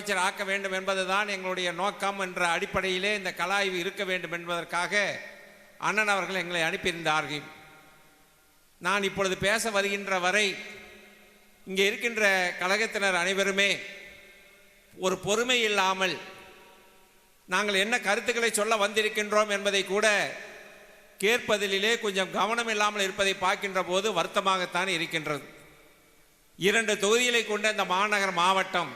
முதலமைச்சர் ஆக்க வேண்டும் என்பதுதான் எங்களுடைய நோக்கம் என்ற அடிப்படையிலே இந்த கலாய்வு இருக்க வேண்டும் என்பதற்காக அண்ணன் அவர்கள் எங்களை அனுப்பியிருந்தார்கள். நான் இப்பொழுது பேச வருகின்ற வரை இங்கே இருக்கின்ற கழகத்தினர் அனைவருமே ஒரு பொறுமை இல்லாமல் நாங்கள் என்ன கருத்துக்களை சொல்ல வந்திருக்கின்றோம் என்பதை கூட கேட்பதிலே கொஞ்சம் கவனம் இல்லாமல் இருப்பதை பார்க்கின்ற போது வருத்தமாகத்தான் இருக்கின்றது. 2 தொகுதிகளை கொண்ட இந்த மாநகர மாவட்டம்,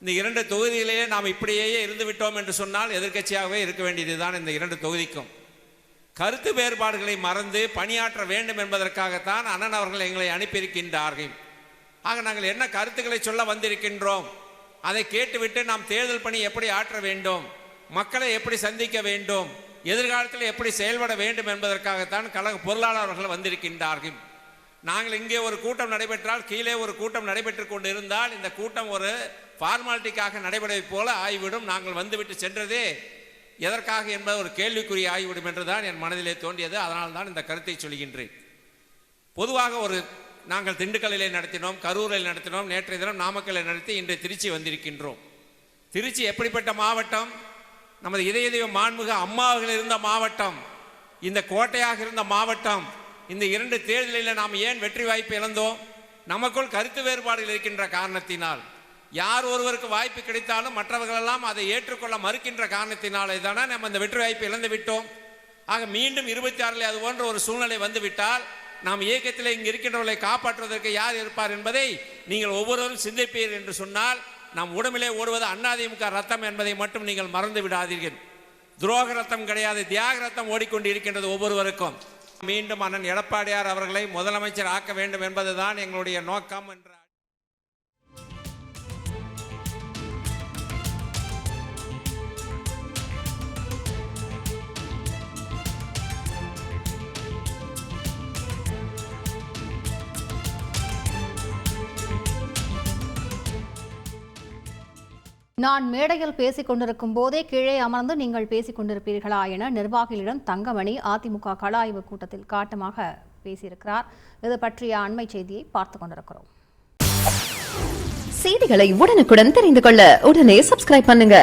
இந்த 2 தொகுதிகளிலே நாம் இப்படியே இருந்து விட்டோம் என்று சொன்னால் எதிர்க்கட்சியாகவே இருக்க வேண்டியதுதான். இந்த 2 தொகுதிக்கும் கருத்து வேறுபாடுகளை மறந்து பணியாற்ற வேண்டும் என்பதற்காகத்தான் அண்ணன் அவர்கள் எங்களை அனுப்பியிருக்கின்றார்கள். ஆக நாங்கள் என்ன கருத்துக்களை சொல்ல வந்திருக்கின்றோம், அதை கேட்டுவிட்டு நாம் தேர்தல் பணி எப்படி ஆற்ற வேண்டும், மக்களை எப்படி சந்திக்க வேண்டும், எதிர்காலத்தில் எப்படி செயல்பட வேண்டும் என்பதற்காகத்தான் கழக பொருளாளர் அவர்கள் வந்திருக்கின்றார்கள். நாங்கள் இங்கே ஒரு கூட்டம் நடைபெற்றால் கீழே ஒரு கூட்டம் நடைபெற்று கொண்டு இருந்தால் இந்த கூட்டம் ஒரு ஃபார்மாலிட்டிக்காக நடைபெறுவதை போல ஆகிவிடும். நாங்கள் வந்துவிட்டு சென்றதே எதற்காக என்பது ஒரு கேள்விக்குறி ஆகிவிடும் என்றுதான் என் மனதிலே தோன்றியது. அதனால் தான் இந்த கருத்தை சொல்கின்றேன். பொதுவாக நாங்கள் திண்டுக்கல்லிலே நடத்தினோம், கரூரில் நடத்தினோம், நேற்றைய தினம் நாமக்கல்லில் நடத்தி இன்று திருச்சி வந்திருக்கின்றோம். திருச்சி எப்படிப்பட்ட மாவட்டம்? நமது இதய தெய்வம் மாண்புமிகு அம்மா அவர்கள் இருந்த மாவட்டம், இந்த கோட்டையாக இருந்த மாவட்டம். இந்த 2 தேர்தலில் நாம் ஏன் வெற்றி வாய்ப்பு இழந்தோம்? நமக்குள் கருத்து வேறுபாடுகள் இருக்கின்ற காரணத்தினால். யார் ஒருவருக்கு வாய்ப்பு கிடைத்தாலும் மற்றவர்களெல்லாம் அதை ஏற்றுக்கொள்ள மறுக்கின்ற காரணத்தினாலே தானே நம்ம இந்த வெற்றி வாய்ப்பு இழந்து விட்டோம். ஆக மீண்டும் 26 அது போன்ற ஒரு சூழ்நிலை வந்துவிட்டால் நாம் இயக்கத்தில் இங்கு இருக்கின்றவர்களை காப்பாற்றுவதற்கு யார் இருப்பார் என்பதை நீங்கள் ஒவ்வொருவரும் சிந்திப்பீர்கள் என்று சொன்னால், நாம் உடம்பிலே ஓடுவது அதிமுக ரத்தம் என்பதை மட்டும் நீங்கள் மறந்து விடாதீர்கள். துரோக ரத்தம் கிடையாது, தியாக ரத்தம் ஓடிக்கொண்டு இருக்கின்றது ஒவ்வொருவருக்கும். மீண்டும் அண்ணன் எடப்பாடியார் அவர்களை முதலமைச்சர் ஆக்க வேண்டும் என்பதுதான் எங்களுடைய நோக்கம் என்ற நான் மேடையில் பேசிக் கொண்டிருக்கும் போதே கீழே அமர்ந்து நீங்கள் பேசிக் கொண்டிருப்பீர்களா என நிர்வாகிகளிடம் தங்கமணி அதிமுக கள ஆய்வு கூட்டத்தில் காட்டமாக பேசியிருக்கிறார். இது பற்றிய அண்மை செய்தியை பார்த்துக் கொண்டிருக்கிறோம். செய்திகளை உடனுக்குடன் தெரிந்து கொள்ள உடனே சப்ஸ்கிரைப் பண்ணுங்க.